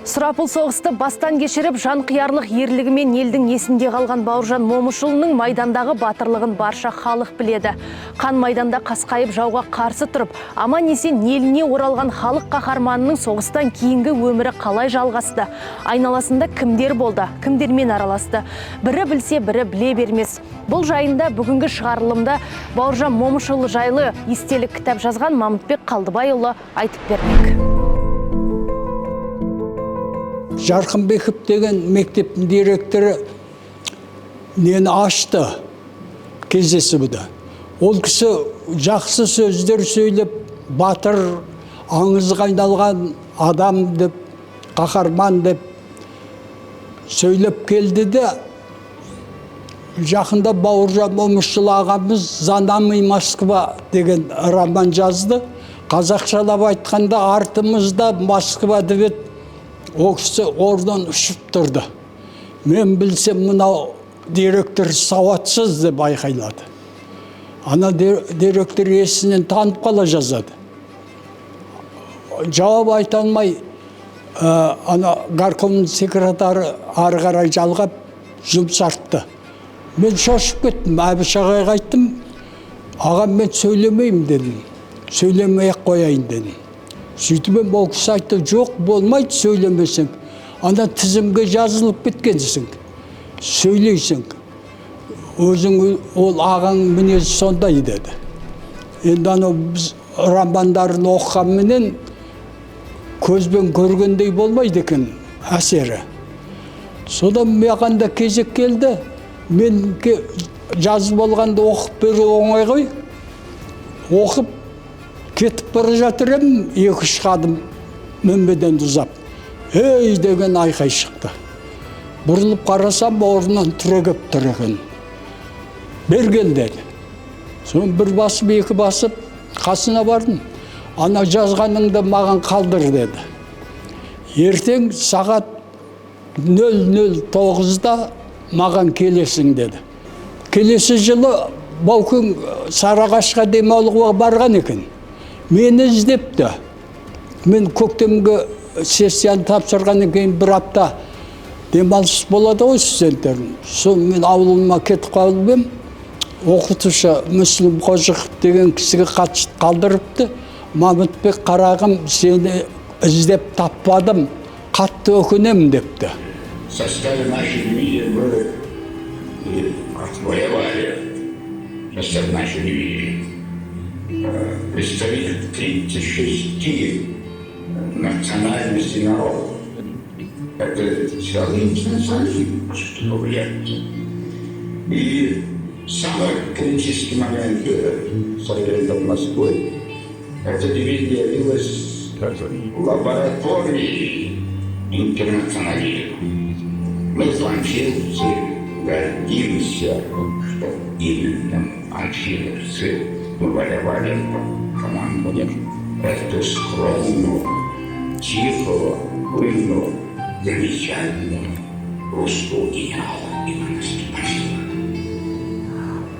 Сұрапыл соғысты бастан кешіріп, жан қиярлық ерлігімен елдің есінде қалған Бауыржан Момышұлының майдандағы батырлығын барша халық біледі. Қан майданда қасқайып жауға қарсы тұрып, аман-есен еліне оралған халық қаһарманының соғыстан кейінгі өмірі қалай жалғасты? Айналасында кімдер болды, кімдермен араласты? Бірі білсе, бірі біле бермес. Бұл жайында бүгінгі шығарылымда Бауыржан Момышұлы жайлы естелік кітап жазған Мамытбек Қалдыбайұлы айтып бермек. Жарқынбеков деген мектептің директоры нені ашты кездесуді. Ол кісі жақсы сөздер сөйлеп, батыр, аңызға айналған адам деп, қаһарман деп сөйлеп келді де, жақында Бауыржан Момышұлы ағамыз «Знамя Москва» деген роман жазды. Қазақшалап айтқанда артымызда Москва деп ол кісі орнынан ұшып тұрды. Мен білсем, мынау директор сауатсыз деп айқайлады. Ана директор есінен танып қала жазады. Жауап айта алмай, ана горкомның секретары ары қарай жалғап жұмсартты. Мен шошып кеттім, Әбіш ағайға айттым, ағам мен сөйлемеймін дедім, сөйлемей-ақ қояйын дедім. Сөйтіп ол кісі айтты, жоқ болмайды сөйлемесең. Ана тізімге жазылып кеткенсің, сөйлейсің. Өзің ол ағаң мінезі сондай деді. Енді ана біз романдарын оқығанменен көзбен көргендей болмайды екен әсері. Содан маған да кезек келді. Мен жазып болғанда оқып беру оңай ғой. Оқып кетіп бара жатырым, 2-3 қадым мінбеден ұзап. Ей деген айқай шықты. Бұрылып қарасам, орнынан түрегеп тұр екен. Берген деді. Соң бір басып, 2 басып, қасына бардым. Ана жазғаныңды маған қалдыр деді. Ертең сағат 0:09-да маған келесің деді. Келесі жылы Баукең Сарыағашқа демалуға барған екен. Мені іздепті. Мен көктемгі сессияны тапсырғаннан кейін 1 апта демалыс болады ғой студенттердің. Сол мен ауылыма кетіп қалып ем. Оқытушы Мүслім Қожықов деген кісіге хат қалдырыпты. Мамытбек қарағым, сені іздеп таппадым, қатты өкінемін депті. Составе нашей дивизии мы воевали, состав нашей дивизии. Представитель 36 национальностей народов. Это связано с национальностью, что влияет. И самый критический момент в Москве, эта дивизия явилась лабораторией интернационализма. Мы французы гордимся, что именно французы воевали в команде эту скромную, тихую, пыльную, замечательную русского генерала Ивана Степанова.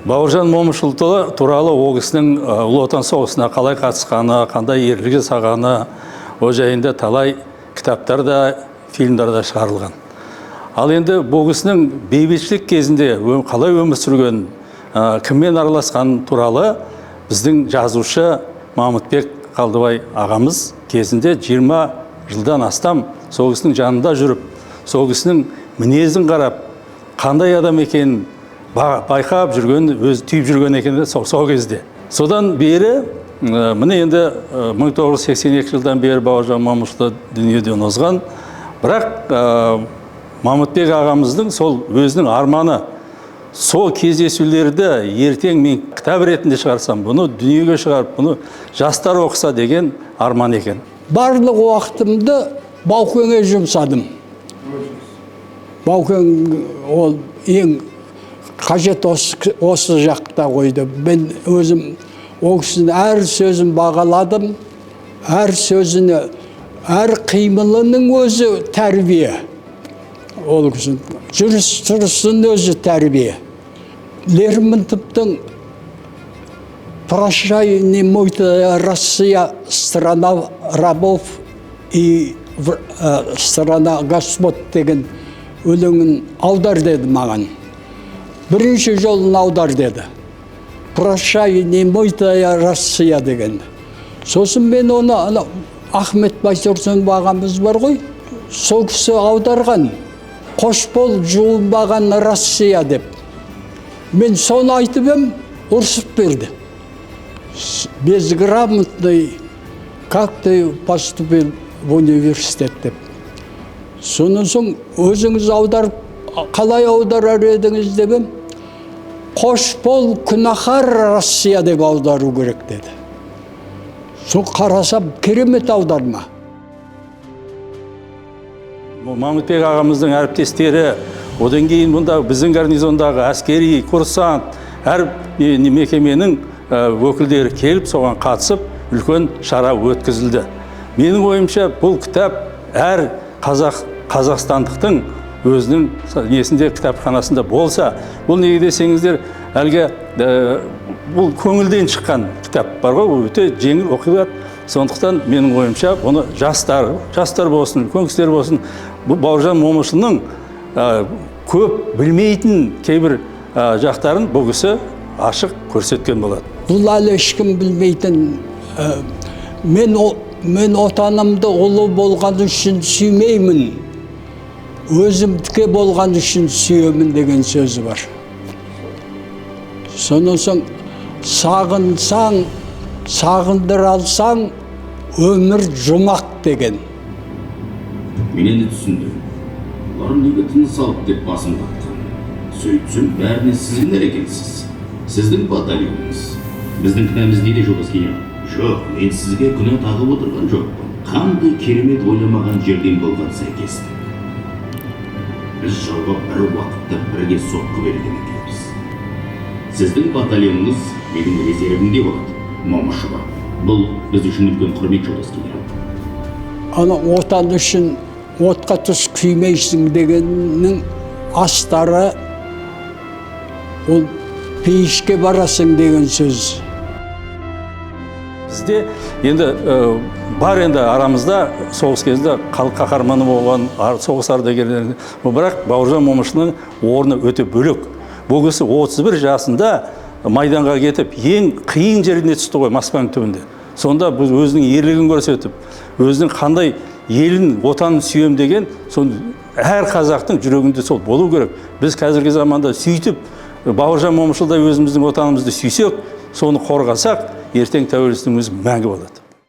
Бауыржан Момышұлы туралы ол кісінің Ұлы Отан соғысына қалай қатысқаны, қандай ерлік жасағаны, ол жайында талай кітаптарда, фильмдарда шығарылған. Ал енді бұл кісінің бейбітшілік кезінде қалай өмір сүрген, кіммен араласқан туралы біздің жазушы Мамытбек Қалдыбай ағамыз кезінде 20 жылдан астам сол кісінің жанында жүріп, сол кісінің мінезін қарап, қандай адам екенін байқап жүрген, өз түйіп жүрген екен сол кезде. Содан бері, міне енді 1982 жылдан бері Бауыржан Момышұлы дүниеден озған, бірақ Мамытбек ағамыздың сол өзінің арманы, сол кездесулерді ертең мен кітап ретінде шығарсам, бұны дүниеге шығарып, бұны жастар оқыса деген арман екен. Барлық уақытымды Баукеңе жұмсадым. Баукең ол ең қажет осы жақта қойды. Мен өзім ол кісінің әр сөзін бағаладым, әр сөзіні, әр қимылының өзі тәрбие. Ол кісінің жүріс-тұрысының өзі тәрбие. Лермонтовтың «Прощай, немой Россия, страна рабов и страна Господ деген өлеңін аудар деді маған. Бірінші жолын аудар деді. Прощай, немытая Россия деген. Сосын мен оны Ахмет Байтұрсынов ағамыз бар ғой, сол кісі аударған. Қош бол жуынбаған Россия деп. Мен соны айтып ем, ұрсып берді. Безграмотный, как ты поступил в университет деп. Соның соң өзіңіз аударып, қалай аударар едіңіз деп ем, қош бол күнәһар Россия деп аудару керек деді. Сол қарасам керемет аударма. Мамытбек ағамыздың әріптестері, одан кейін мұнда біздің гарнизондағы әскери курсант, әр мекеменің өкілдері келіп, соған қатысып, үлкен шара өткізілді. Менің ойымша бұл кітап әр қазақстандықтың өзінің несінде кітапханасында болса, бұл неге десеңіздер, әлгі бұл көңілден шыққан кітап бар ғой, өте жеңіл оқылады. Сондықтан менің ойымша оны жастар болсын, үлкен кісілер болсын, бұл Бауыржан Момышұлының көп білмейтін кейбір жақтарын бұл кісі ашық көрсеткен болады. Бұл әлі ешкім білмейтін, мен отанымды ұлы болған үшін сүймеймін, өзімдіке болған үшін сүйемін деген сөзі бар. Сонан соң сағынсаң, сағындыр алсаң, өмір жұмақ деген. Мен енді түсіндім. Олар неге тыныс алып деп басым қатқан. Сөйтсем, бәріне сіздің әрекетсіз. Сіздің батальоныңыз. Біздің кінәміз неде жоқ генерал? Жоқ, мен сізге күнә тағып отырған жоқпын. Қандай керемет ойламаған жерден болған сәйкестік. Біз жауға бір уақытта бірге соққы берген екенбіз. Сіздің батальоныңыз менің резервімде болады, Момышұлы. Бұл біз үшін үлкен құрмет жолдас генерал. Ана отан үшін отқа түс күймейсің дегеннің астары ол пейішке барасың деген сөз. Бізде енді бар енді арамызда соғыс кезінде халық қаһарманы болған соғыс ардагерлері, бірақ Бауыржан Момышұлының орны өте бөлек. Бұл кісі 31 жасында майданға кетіп, ең қиын жеріне түсті ғой, Москваның түбінде. Сонда біз өзінің ерлігін көрсетіп, өзінің қандай елін, отанын сүйем деген, әр қазақтың жүрегінде сол болу керек. Біз қазіргі заманда сөйтіп, Бауыржан Момышұлдай өзіміздің отанымызды сүйсек, соны қорғасақ, ертең тәуелсіздігіміз мәңгі болады.